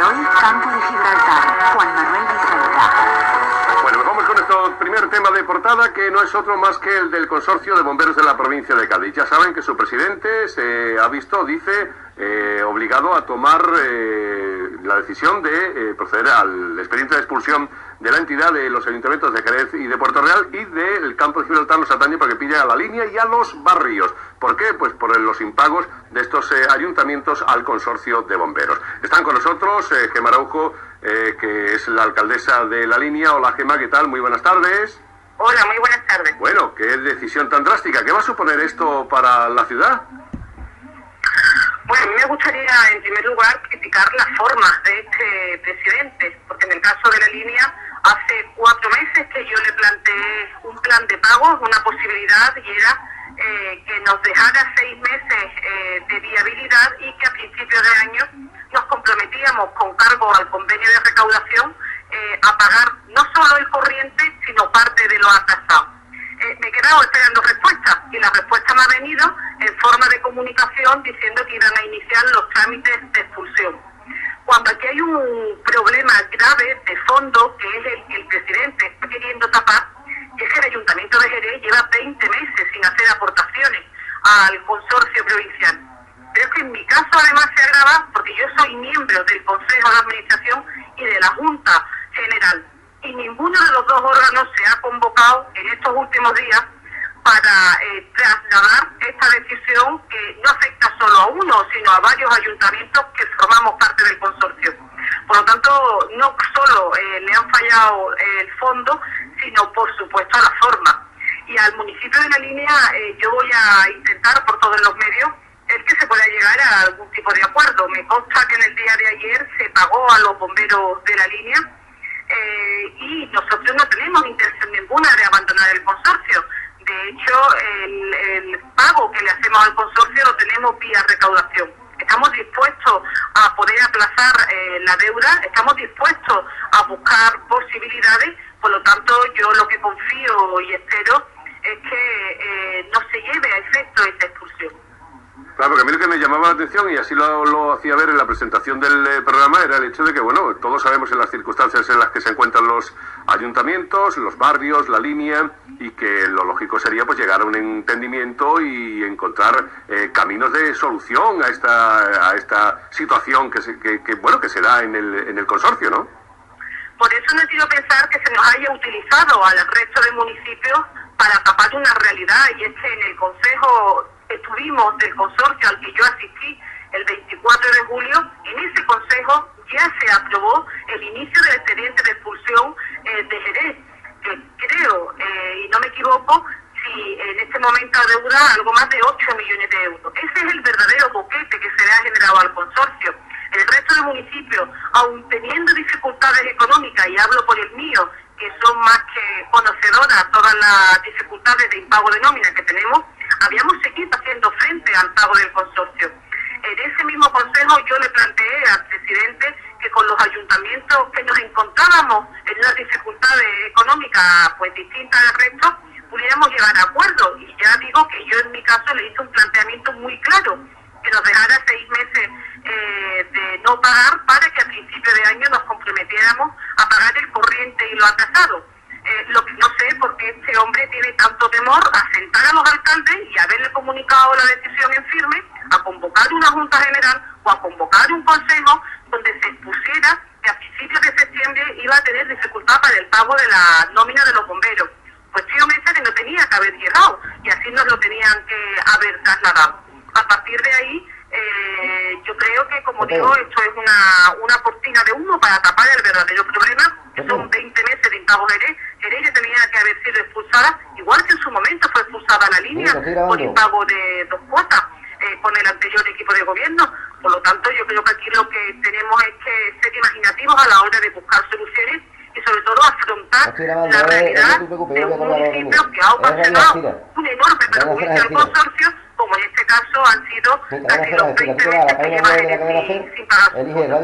hoy, Campo de Gibraltar, Juan Manuel Vicenta. Bueno, vamos con nuestro primer tema de portada, que no es otro más que el del consorcio de bomberos de la provincia de Cádiz. Ya saben que su presidente se ha visto, dice, obligado a tomar la decisión de proceder al expediente de expulsión de la entidad de los ayuntamientos de Jerez y de Puerto Real, y del Campo de Gibraltar nos atañe porque pilla a la línea y a los barrios. ¿Por qué? Pues por los impagos de estos ayuntamientos al consorcio de bomberos. Están con nosotros Gemma Araujo, que es la alcaldesa de la línea. Hola Gemma, ¿qué tal? Muy buenas tardes. Hola, muy buenas tardes. Bueno, qué decisión tan drástica. ¿Qué va a suponer esto para la ciudad? Bueno, a mí me gustaría, en primer lugar, criticar las formas de este presidente, porque en el caso de la línea, hace 4 meses que yo le planteé un plan de pagos, una posibilidad, y era que nos dejara 6 meses de viabilidad y que a principios de año nos comprometíamos con cargo al convenio de recaudación a pagar no solo el corriente, sino parte de lo atrasado. Me he quedado esperando respuestas, y la respuesta me ha venido en forma de comunicación diciendo que iban a iniciar los trámites de expulsión. Cuando aquí hay un problema grave de fondo, que es el que el presidente está queriendo tapar, y es que el Ayuntamiento de Jerez lleva 20 meses sin hacer aportaciones al consorcio provincial. Pero es que en mi caso además se agrava porque yo soy miembro del Consejo de Administración y de la Junta General, y ninguno de los dos órganos se ha convocado en estos últimos días para trasladar esta decisión que no afecta solo a uno, sino a varios ayuntamientos que formamos parte del consorcio. Por lo tanto, no solo le han fallado el fondo, sino por supuesto a la forma. Y al municipio de la línea yo voy a intentar por todos los medios el que se pueda llegar a algún tipo de acuerdo. Me consta que en el día de ayer se pagó a los bomberos de la línea, y nosotros no tenemos intención ninguna de abandonar el consorcio. De hecho, el pago que le hacemos al consorcio lo tenemos vía recaudación. Estamos dispuestos a poder aplazar la deuda, estamos dispuestos a buscar posibilidades. Por lo tanto, yo lo que confío y espero es que no se lleve a efecto esta expulsión. Claro, porque a mí lo que me llamaba la atención, y así lo hacía ver en la presentación del programa, era el hecho de que, bueno, todos sabemos en las circunstancias en las que se encuentran los ayuntamientos, los barrios, la línea, y que lo lógico sería pues llegar a un entendimiento y encontrar caminos de solución a esta situación que se da en el consorcio, ¿no? Por eso no quiero pensar que se nos haya utilizado al resto de municipios para tapar una realidad, y es que en el Consejo que tuvimos del consorcio al que yo asistí el 24 de julio, en ese consejo ya se aprobó el inicio del expediente de expulsión de Jerez, que creo, y no me equivoco, si en este momento adeuda algo más de 8 millones de euros. Ese es el verdadero boquete que se le ha generado al consorcio. El resto de municipios, aun teniendo dificultades económicas, y hablo por el mío, que son más que conocedoras todas las dificultades de impago de nómina que tenemos, habíamos seguido haciendo frente al pago del consorcio. En ese mismo consejo yo le planteé al presidente que con los ayuntamientos que nos encontrábamos en unas dificultades económicas pues distintas al resto, pudiéramos llegar a acuerdos. Y ya digo que yo en mi caso le hice un planteamiento muy claro, que nos dejara 6 meses de no pagar para que a principio de año nos comprometiéramos a pagar el corriente y lo atrasado. Lo que no sé por qué este hombre tiene tanto temor a sentar a los alcaldes y haberle comunicado la decisión en firme, a convocar una junta general o a convocar un consejo donde se expusiera que a principios de septiembre iba a tener dificultad para el pago de la nómina de los bomberos. Cuestión esa que no tenía que haber llegado, y así nos lo tenían que haber trasladado. A partir de ahí, yo creo que, como digo, esto es una cortina de humo para tapar el verdadero problema, que son 20 meses de impago de Jerez. Jerez ya tenía que haber sido expulsada, igual que en su momento fue expulsada la línea por impago de 2 cuotas con el anterior equipo de gobierno. Por lo tanto, yo creo que aquí lo que tenemos es que ser imaginativos a la hora de buscar soluciones, y sobre todo afrontar la realidad de un municipio que ha ocasionado un enorme perjuicio al consorcio, como en este caso han sido casi los 20 meses que lleva Jerez sin pagar.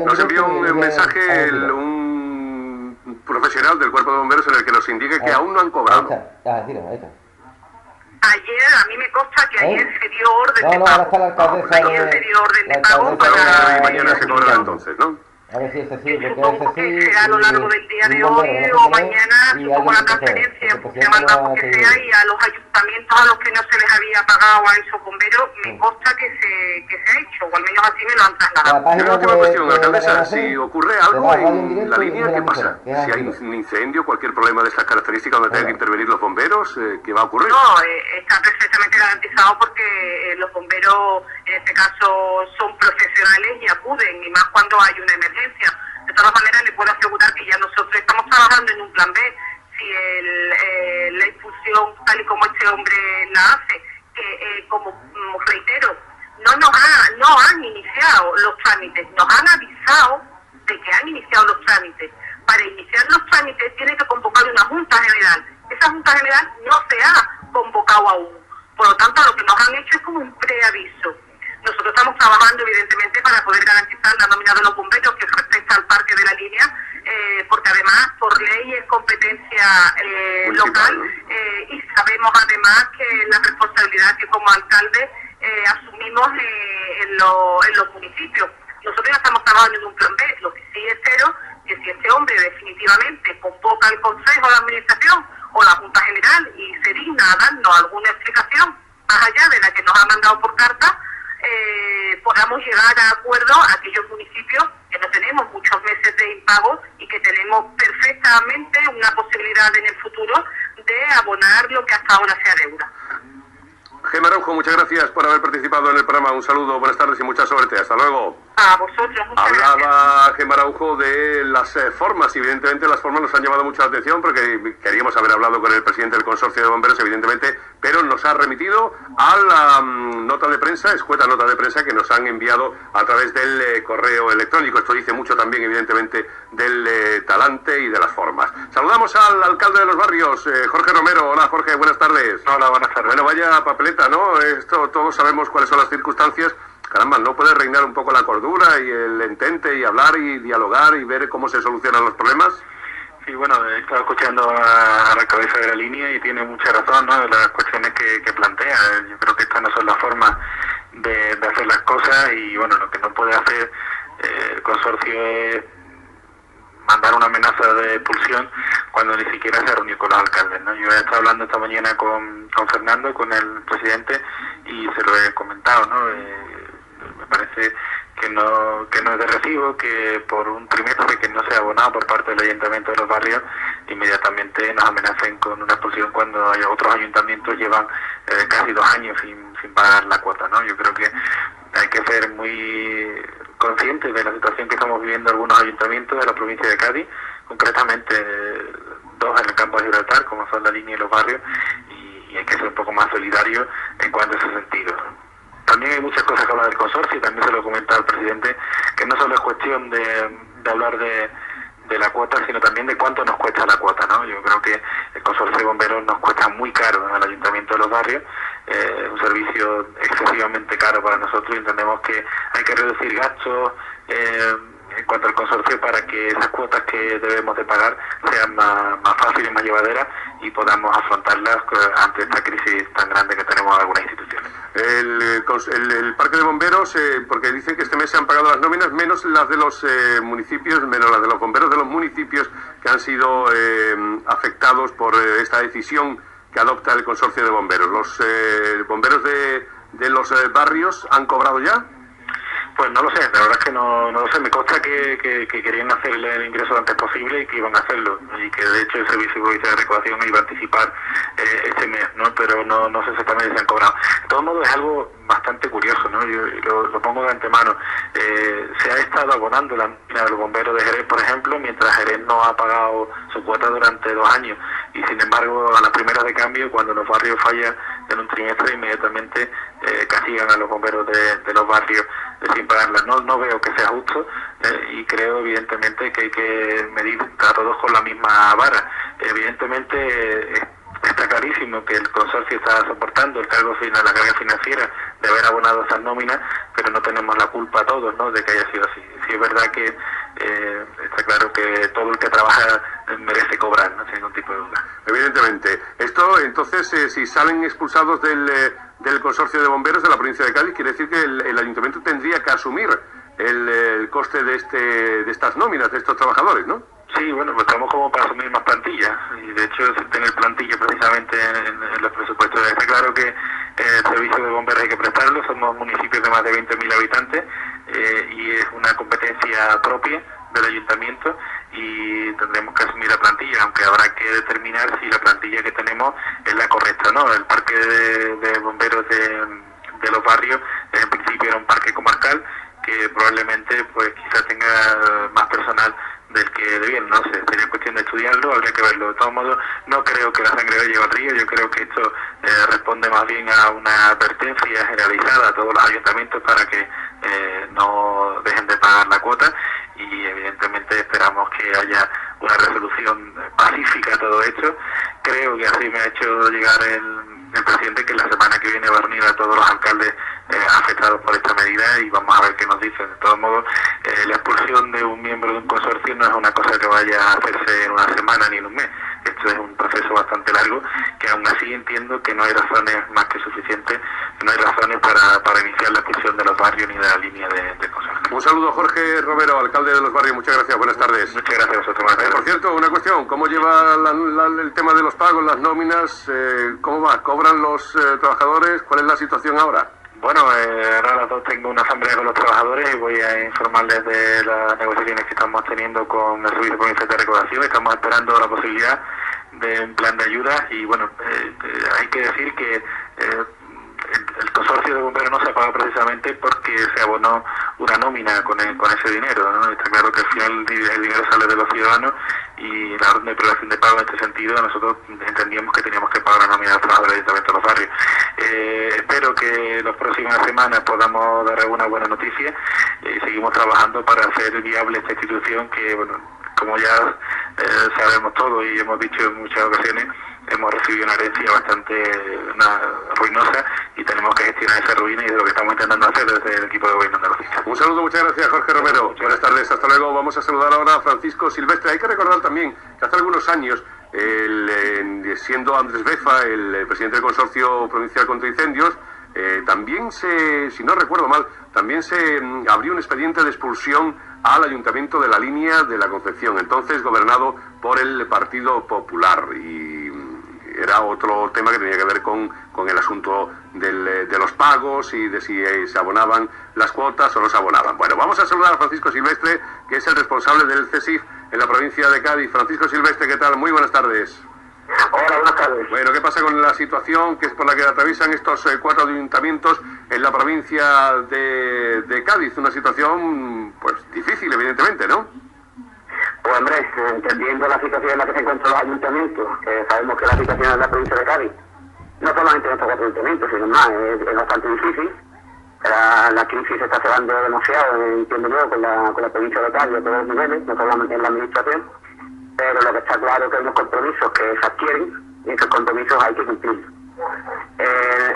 Nos envió un mensaje un profesional del Cuerpo de Bomberos en el que nos indique que aún no han cobrado. Ayer, a mí me consta que ayer se dio orden de pago. Ahora está la alcaldesa ayer se dio orden de pago para... Y mañana se cobrará entonces, ¿no? A ver si es así, supongo que será a lo largo del día de hoy o mañana, supongo la transferencia, se llama lo que sea, y a los ayuntamientos a los que no se les había pagado a esos bomberos, me consta que se ha hecho, o al menos así me lo han trasladado. Y una última cuestión, alcaldesa, si ocurre algo en la línea, ¿qué pasa? Si hay un incendio, cualquier problema de estas características donde tengan que intervenir los bomberos, ¿qué va a ocurrir? No, está perfectamente garantizado porque los bomberos, en este caso, son profesionales y acuden, y más cuando hay una emergencia. De todas maneras, le puedo asegurar que ya nosotros estamos trabajando en un plan B. Si la impulsión, tal y como este hombre la hace, que como reitero, no han iniciado los trámites, nos han avisado de que han iniciado los trámites. Para iniciar los trámites tiene que convocar una Junta General. Esa Junta General no se ha convocado aún. Por lo tanto, lo que nos han hecho es como un preaviso. Nosotros estamos trabajando, evidentemente, para poder garantizar la nómina de los bomberos que respecta al parque de la línea, porque además, por ley, es competencia local, y sabemos además que la responsabilidad que como alcalde asumimos en los municipios. Nosotros ya estamos trabajando en un plan B. Lo que sí espero que si este hombre definitivamente convoca al Consejo de Administración o la Junta General y se digna a darnos alguna explicación más allá de la que nos ha mandado por carta, podamos llegar a acuerdo a aquellos municipios que no tenemos muchos meses de impago y que tenemos perfectamente una posibilidad en el futuro de abonar lo que hasta ahora se adeuda. Gemma Araujo, muchas gracias por haber participado en el programa. Un saludo, buenas tardes y mucha suerte. Hasta luego. A vosotros, muchas Hablaba Gemma Araujo de las formas, y evidentemente las formas nos han llamado mucho la atención porque queríamos haber hablado con el presidente del consorcio de bomberos, evidentemente, pero nos ha remitido a la nota de prensa, escueta nota de prensa que nos han enviado a través del correo electrónico. Esto dice mucho también, evidentemente, del talante y de las formas. Saludamos al alcalde de Los Barrios, Jorge Romero. Hola, Jorge, buenas tardes. Hola, buenas tardes. Bueno, vaya papeleta, ¿no? Esto todos sabemos cuáles son las circunstancias. Caramba, ¿no puede reinar un poco la cordura y el entente y hablar y dialogar y ver cómo se solucionan los problemas? Sí, bueno, he estado escuchando a la cabeza de la línea y tiene mucha razón, ¿no?, de las cuestiones que plantea. Yo creo que estas no son las formas de hacer las cosas y, bueno, lo que no puede hacer el consorcio es mandar una amenaza de expulsión cuando ni siquiera se reunió con los alcaldes, ¿no? Yo he estado hablando esta mañana con Fernando, con el presidente, y se lo he comentado, ¿no? Me parece que no es de recibo que por un trimestre que no sea abonado por parte del Ayuntamiento de Los Barrios, inmediatamente nos amenacen con una expulsión cuando otros ayuntamientos llevan casi 2 años sin pagar la cuota, ¿no? Yo creo que hay que ser muy conscientes de la situación que estamos viviendo algunos ayuntamientos de la provincia de Cádiz, concretamente 2 en el campo de Gibraltar, como son la línea y Los Barrios, y hay que ser un poco más solidarios en cuanto a ese sentido. También hay muchas cosas que hablar del consorcio, y también se lo he comentado al presidente, que no solo es cuestión de hablar de la cuota, sino también de cuánto nos cuesta la cuota, ¿no? Yo creo que el consorcio de bomberos nos cuesta muy caro al Ayuntamiento de Los Barrios, es un servicio excesivamente caro para nosotros y entendemos que hay que reducir gastos en cuanto al consorcio para que esas cuotas que debemos de pagar sean más fáciles, más llevaderas y podamos afrontarlas ante esta crisis tan grande que tenemos en algunas instituciones. El parque de bomberos, porque dicen que este mes se han pagado las nóminas menos las de los municipios, menos las de los bomberos de los municipios que han sido afectados por esta decisión que adopta el consorcio de bomberos. ¿Los bomberos de los barrios han cobrado ya? Pues no lo sé, la verdad es que no lo sé. Me consta que querían hacer el ingreso lo antes posible y que iban a hacerlo, y que de hecho el Servicio Provincial de Recaudación iba a anticipar este mes, ¿no? Pero no sé exactamente si han cobrado. De todos modos es algo bastante curioso, ¿no? Yo lo pongo de antemano. Se ha estado abonando la nómina de los bomberos de Jerez, por ejemplo, mientras Jerez no ha pagado su cuota durante 2 años, y sin embargo a las primeras de cambio, cuando Los Barrios fallan en un trimestre, inmediatamente castigan a los bomberos de Los Barrios sin pagarlas. No veo que sea justo y creo evidentemente que hay que medir a todos con la misma vara. Evidentemente está clarísimo que el consorcio está soportando la carga financiera de haber abonado esas nóminas, pero no tenemos la culpa todos, ¿no?, de que haya sido así. Sí es verdad que está claro que todo el que trabaja merece cobrar, ¿no?, sin ningún tipo de duda. Evidentemente. Esto, entonces, si salen expulsados del consorcio de bomberos de la provincia de Cádiz, quiere decir que el ayuntamiento tendría que asumir el coste de estas nóminas, de estos trabajadores, ¿no? Sí, bueno, pues estamos como para asumir más plantillas, y de hecho tener plantilla precisamente en los presupuestos. Está claro que el servicio de bomberos hay que prestarlo, somos municipios de más de 20.000 habitantes y es una competencia propia del ayuntamiento y tendremos que asumir la plantilla, aunque habrá que determinar si la plantilla que tenemos es la correcta o no. El parque de bomberos de los barrios en principio era un parque comarcal que probablemente pues quizás tenga más personal del que debían, no sé, sería cuestión de estudiarlo, habría que verlo. De todos modos, no creo que la sangre vaya al río, yo creo que esto responde más bien a una advertencia generalizada a todos los ayuntamientos para que no dejen de pagar la cuota y evidentemente esperamos que haya una resolución pacífica a todo esto. Creo que así me ha hecho llegar el presidente, que la semana que viene va a reunir a todos los alcaldes afectados por esta medida y vamos a ver qué nos dicen. De todos modos, la expulsión de un miembro de un consorcio no es una cosa que vaya a hacerse en una semana ni en un mes. Esto es un proceso bastante largo, que aún así entiendo que no hay razones más que suficientes, no hay razones para iniciar la expulsión de los barrios ni de la línea de consorcio. Un saludo, Jorge Romero, alcalde de Los Barrios, muchas gracias, buenas tardes. Muchas gracias a vosotros. Por cierto, una cuestión, ¿cómo lleva el tema de los pagos, las nóminas? ¿Cómo va? ¿Cobran los trabajadores? ¿Cuál es la situación ahora? Bueno, ahora a las 2 tengo una asamblea con los trabajadores y voy a informarles de las negociaciones que estamos teniendo con el Servicio Provincial de Recaudación. Estamos esperando la posibilidad de un plan de ayuda y bueno, hay que decir que el consorcio de bomberos no se ha pagado precisamente porque se abonó una nómina con ese dinero, ¿no? Está claro que al final el dinero sale de los ciudadanos y la orden de privación de pago en este sentido nosotros entendíamos que teníamos que pagar la nómina de los trabajadores directamente a los barrios. Espero que las próximas semanas podamos dar alguna buena noticia y seguimos trabajando para hacer viable esta institución que, bueno, como ya sabemos todos y hemos dicho en muchas ocasiones, hemos recibido una herencia bastante ruinosa y tenemos que gestionar esa ruina y es lo que estamos intentando hacer desde el equipo de gobierno andaluz. Un saludo, muchas gracias, Jorge Romero. Buenas tardes, hasta luego. Vamos a saludar ahora a Francisco Silvestre. Hay que recordar también que hace algunos años, siendo Andrés Befa el presidente del Consorcio Provincial contra Incendios, también si no recuerdo mal, también se abrió un expediente de expulsión al Ayuntamiento de la Línea de la Concepción, entonces gobernado por el Partido Popular, y era otro tema que tenía que ver con el asunto de los pagos y de si se abonaban las cuotas o no se abonaban. Bueno, vamos a saludar a Francisco Silvestre, que es el responsable del CESIF en la provincia de Cádiz. Francisco Silvestre, ¿qué tal? Muy buenas tardes. Hola, buenas tardes. Bueno, ¿qué pasa con la situación que es por la que atraviesan estos 4 ayuntamientos en la provincia de Cádiz? Una situación, pues, difícil, evidentemente, ¿no? Pues, hombre, entendiendo la situación en la que se encuentran los ayuntamientos, sabemos que la situación en la provincia de Cádiz, no solamente en estos 4 ayuntamientos, sino más, es bastante difícil. La crisis se está cebando demasiado, entiendo yo, con la provincia de Cádiz a todos los niveles, no solamente en la administración. Pero lo que está claro es que hay unos compromisos que se adquieren y esos compromisos hay que cumplir.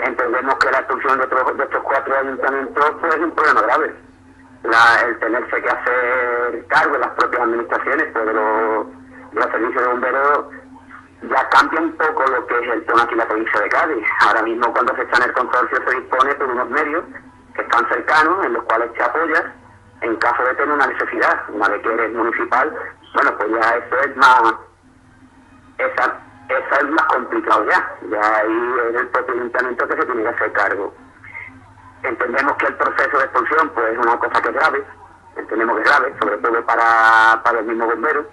Entendemos que la expulsión de estos 4 ayuntamientos pues, es un problema grave. El tenerse que hacer cargo de las propias administraciones pues, de los servicios de bomberos ya cambia un poco lo que es el tema aquí en la provincia de Cádiz. Ahora mismo cuando se está en el consorcio se dispone de unos medios que están cercanos, en los cuales te apoyas en caso de tener una necesidad. Una vez que eres municipal, bueno, pues ya eso es más, esa es más complicado ya ahí es el propio ayuntamiento que se tiene que hacer cargo. Entendemos que el proceso de expulsión pues es una cosa que es grave, entendemos que es grave, sobre todo para el mismo bombero.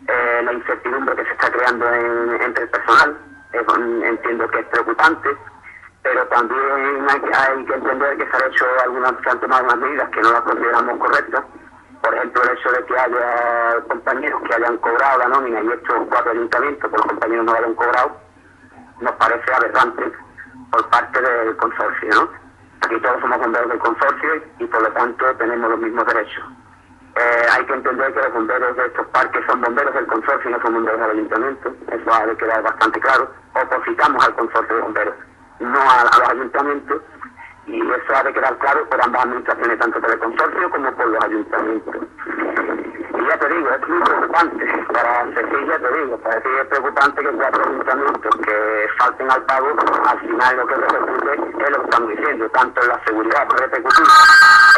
La incertidumbre que se está creando entre el personal, entiendo que es preocupante, pero también hay que entender que se han tomado unas medidas que no las consideramos correctas. Por ejemplo, el hecho de que haya compañeros que hayan cobrado la nómina y estos 4 ayuntamientos, por los compañeros no hayan cobrado, nos parece aberrante por parte del consorcio, ¿no? Aquí todos somos bomberos del consorcio y por lo tanto tenemos los mismos derechos. Hay que entender que los bomberos de estos parques son bomberos del consorcio y no son bomberos del ayuntamiento. Eso ha de quedar bastante claro. Opositamos al consorcio de bomberos, no a los ayuntamientos. Y eso ha de quedar claro por ambas administraciones, tanto por el consorcio como por los ayuntamientos. Y ya te digo, es muy preocupante para Cecilia, te digo, para decir es preocupante que 4 ayuntamientos que falten al pago, al final lo que repercute es lo que estamos diciendo, tanto en la seguridad que repercutir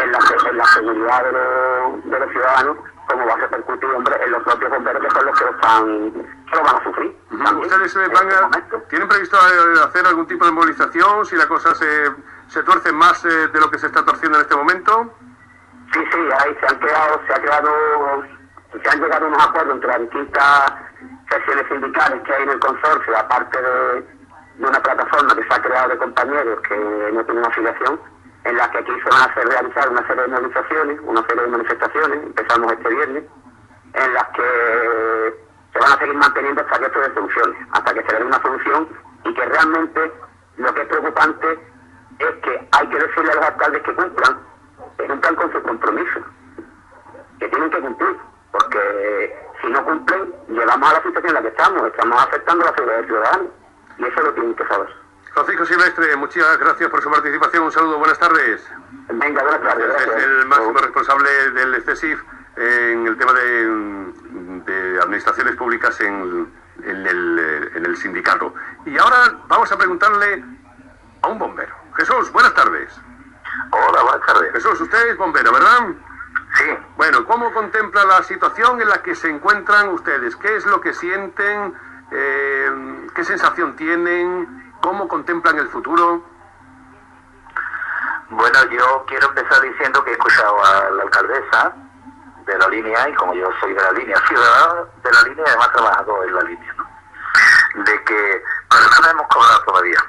en la seguridad de los ciudadanos, como va a repercutir, hombre, en los propios bomberos, que son los que lo van a sufrir. ¿Ustedes tienen previsto hacer algún tipo de movilización si la cosa se tuerce más de lo que se está torciendo en este momento? Sí, ahí se han llegado unos acuerdos entre las distintas secciones sindicales que hay en el consorcio, aparte de una plataforma que se ha creado de compañeros que no tienen afiliación, en la que aquí se van a realizar una serie de movilizaciones, una serie de manifestaciones, empezamos este viernes, en las que se van a seguir manteniendo hasta que esto dé soluciones, hasta que se dé una solución, y que realmente lo que es preocupante es que hay que decirle a los alcaldes que cumplan con sus compromisos, que tienen que cumplir, porque si no cumplen, llegamos a la situación en la que estamos afectando la seguridad del ciudadano, y eso lo tienen que saber. Francisco Silvestre, muchas gracias por su participación, un saludo, buenas tardes. Venga, buenas tardes. Gracias. Es el máximo responsable del CESIF en el tema de administraciones públicas en el sindicato. Y ahora vamos a preguntarle a un bombero. Jesús, buenas tardes. Hola, buenas tardes. Jesús, usted es bombero, ¿verdad? Sí. Bueno, ¿cómo contempla la situación en la que se encuentran ustedes? ¿Qué es lo que sienten? ¿Qué sensación tienen? ¿Cómo contemplan el futuro? Bueno, yo quiero empezar diciendo que he escuchado a la alcaldesa de la línea, y como yo soy de la línea, ciudadano de la línea y además trabajador en la línea, ¿no? De que nosotros no hemos cobrado todavía.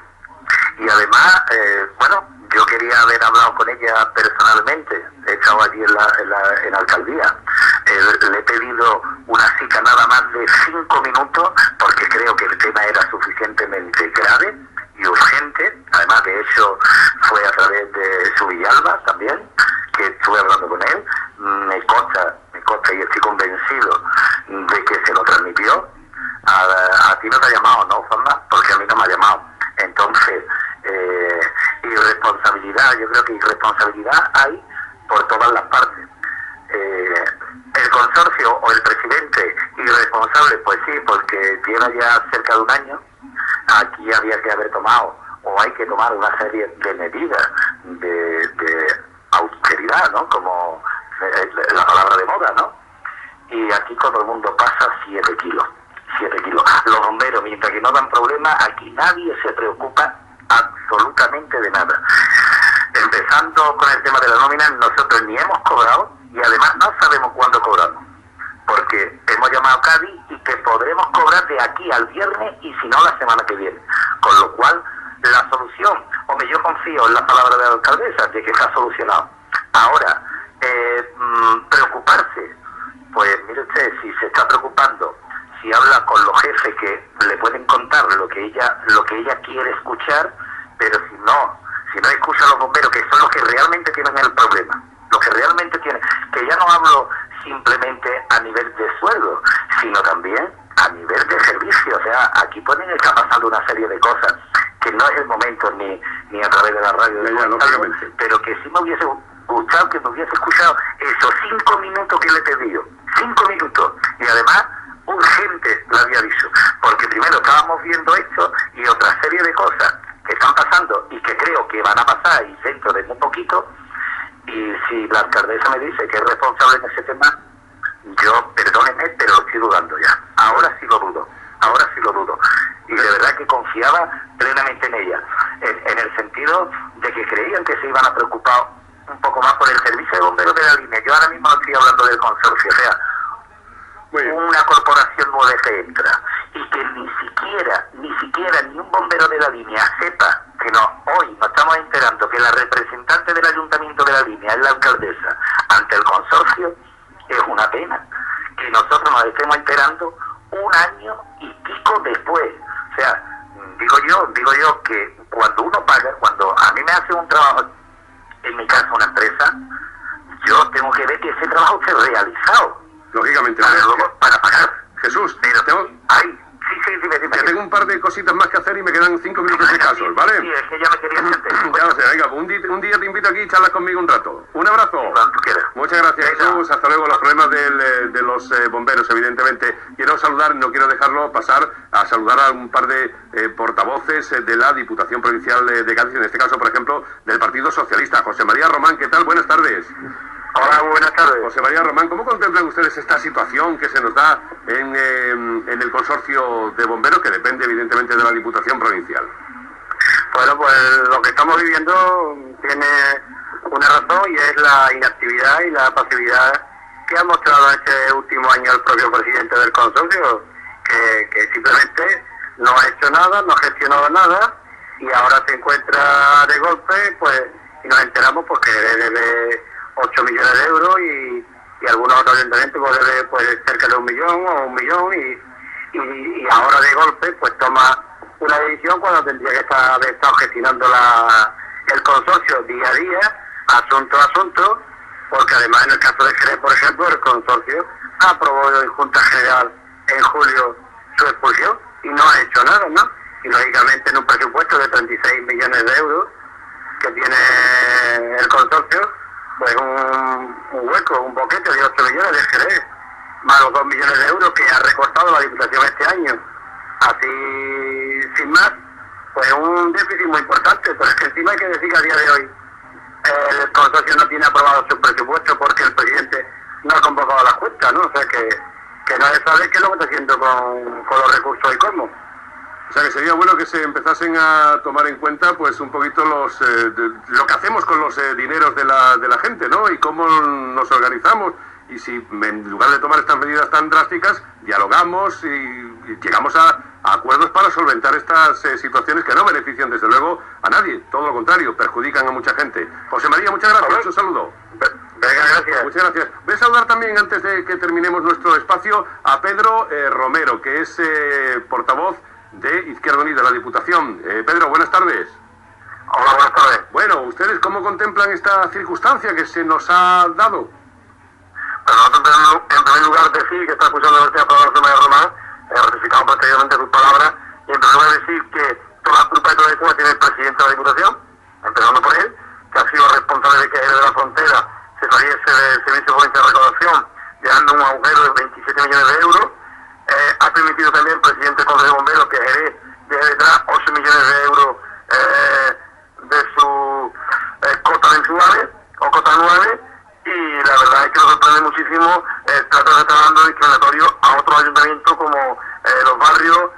Y además, bueno, yo quería haber hablado con ella personalmente, he estado allí en la alcaldía, le he pedido una cita nada más de 5 minutos, porque creo que el tema era suficientemente grave y urgente. Además, de hecho, fue a través de su Villalba también, que estuve hablando con él. Me consta y estoy convencido de que se lo transmitió. A ti no te ha llamado, ¿no, Juanma? Porque a mí no me ha llamado. Entonces, irresponsabilidad, yo creo que irresponsabilidad hay por todas las partes. El consorcio o el presidente irresponsable, pues sí, porque lleva ya cerca de un año. Aquí había que haber tomado, o hay que tomar una serie de medidas de austeridad, ¿no? Como la palabra de moda, ¿no? Y aquí todo el mundo pasa 7 kilos. 7 kilos. Los bomberos, mientras que no dan problema, aquí nadie se preocupa absolutamente de nada. Empezando con el tema de la nómina, nosotros ni hemos cobrado y además no sabemos cuándo cobramos, porque hemos llamado a Cádiz y que podremos cobrar de aquí al viernes y si no la semana que viene, con lo cual la solución, hombre, yo confío en la palabra de la alcaldesa de que está solucionado. Ahora, preocuparse, pues mire usted, si se está preocupando, si habla con los jefes que le pueden contar lo que ella quiere escuchar, pero si no escucha a los bomberos, que son los que realmente tienen el problema, los que realmente tienen, que ya no hablo simplemente a nivel de sueldo, sino también a nivel de servicio. O sea, aquí pueden estar pasando una serie de cosas que no es el momento ni a través de la radio, pero que sí me hubiese gustado que me hubiese escuchado esos 5 minutos que le he pedido, 5 minutos, y además urgente, lo había dicho, porque primero estábamos viendo esto y otra serie de cosas que están pasando y que creo que van a pasar y dentro de muy poquito. Y si la alcaldesa me dice que es responsable en ese tema, yo, perdónenme, pero lo estoy dudando ya. Ahora sí lo dudo. Y de verdad que confiaba plenamente en ella, en el sentido de que creían que se iban a preocupar un poco más por el servicio de bomberos de la línea. Yo ahora mismo no estoy hablando del consorcio, o sea, una corporación nueva que entra y que ni siquiera ni un bombero de la línea sepa que hoy nos estamos enterando que la representante del ayuntamiento de la línea es la alcaldesa ante el consorcio, es una pena que nosotros nos estemos enterando 1 año y pico después. O sea, digo yo que cuando uno paga, cuando a mí me hace un trabajo, en mi caso una empresa, yo tengo que ver que ese trabajo esté realizado. Lógicamente. Para pagar. Jesús, pero sí, dime. Que tengo un par de cositas más que hacer y me quedan 5 minutos escasos, ¿vale? Sí, es que ya me quería sentir. Ya lo sé, venga, un día te invito aquí y charlas conmigo un rato. Un abrazo. Cuando tú quieras. Muchas gracias, Jesús. Hasta luego. Los problemas de los bomberos, evidentemente. Quiero saludar, no quiero dejarlo pasar, a saludar a un par de portavoces de la Diputación Provincial de Cádiz, en este caso, por ejemplo, del Partido Socialista. José María Román, ¿qué tal? Buenas tardes. Hola, buenas tardes. José María Román, ¿cómo contemplan ustedes esta situación que se nos da en el consorcio de bomberos, que depende evidentemente de la Diputación Provincial? Bueno, pues lo que estamos viviendo tiene una razón y es la inactividad y la pasividad que ha mostrado este último año el propio presidente del consorcio, que simplemente no ha hecho nada, no ha gestionado nada y ahora se encuentra de golpe, pues, y nos enteramos porque debe 8 millones de euros y algunos otros ayuntamientos pues debe pues, cerca de 1 millón o 1 millón y ahora de golpe pues toma una decisión cuando tendría que haber estado gestionando el consorcio día a día, asunto a asunto, porque además en el caso de Jerez, por ejemplo, el consorcio aprobó en Junta General en julio su expulsión y no ha hecho nada, ¿no? Y lógicamente en un presupuesto de 36 millones de euros que tiene el consorcio, pues un hueco, un boquete de 8 millones de Jerez, más los 2 millones de euros que ha recortado la Diputación este año. Así, sin más, pues un déficit muy importante, pero es que encima hay que decir que a día de hoy el consorcio no tiene aprobado su presupuesto porque el presidente no ha convocado las cuentas, ¿no? O sea que nadie sabe qué es lo que está haciendo con los recursos y cómo. O sea que sería bueno que se empezasen a tomar en cuenta pues un poquito lo que hacemos con los dineros de la gente, ¿no? Y cómo nos organizamos. Y si en lugar de tomar estas medidas tan drásticas, dialogamos y llegamos a acuerdos para solventar estas situaciones que no benefician desde luego a nadie, todo lo contrario, perjudican a mucha gente. José María, muchas gracias, un saludo. Venga, gracias. Muchas gracias. Voy a saludar también, antes de que terminemos nuestro espacio, a Pedro Romero, que es portavoz de Izquierda Unida, la Diputación. Pedro, buenas tardes. Hola, buenas tardes. Bueno, ¿ustedes cómo contemplan esta circunstancia que se nos ha dado? Nosotros, en primer lugar, decir que está escuchando el tema de José María Román, ratificamos posteriormente sus palabras, y en primer lugar decir que toda la culpa de todo esto la tiene el presidente de la Diputación, empezando por él, que ha sido responsable de que Jerez de la Frontera se saliese del Servicio Provincial de Recaudación, dejando un agujero de 27 millones de euros. Ha permitido también el presidente del Consejo de Bomberos que Jerez deje detrás 8 millones de euros de su cotas mensuales o cotas anuales. Y la verdad es que nos sorprende muchísimo el trato que está dando discriminatorio a otros ayuntamientos como los barrios,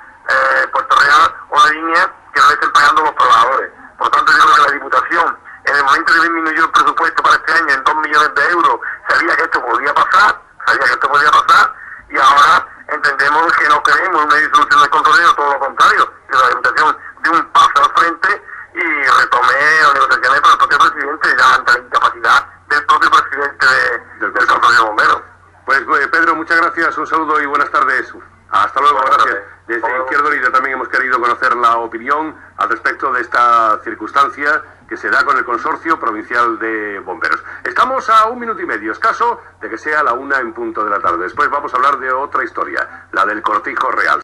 Puerto Real o La Línea, que no le estén pagando los trabajadores. Por tanto, yo creo que la Diputación, en el momento que disminuyó el presupuesto para este año en 2 millones de euros, sabía que esto podía pasar, y ahora entendemos que no queremos una disolución del control, todo lo contrario, que la Diputación dio un paso al frente y retomé las negociaciones con el propio presidente, ya ante la incapacidad del propio presidente del Consejo de Bomberos. Pues Pedro, muchas gracias, un saludo y buenas tardes. Hasta luego, gracias. Desde Izquierda Unida también hemos querido conocer la opinión al respecto de esta circunstancia que se da con el Consorcio Provincial de Bomberos. Estamos a 1 minuto y medio escaso de que sea la 1 en punto de la tarde. Después vamos a hablar de otra historia, la del Cortijo Real.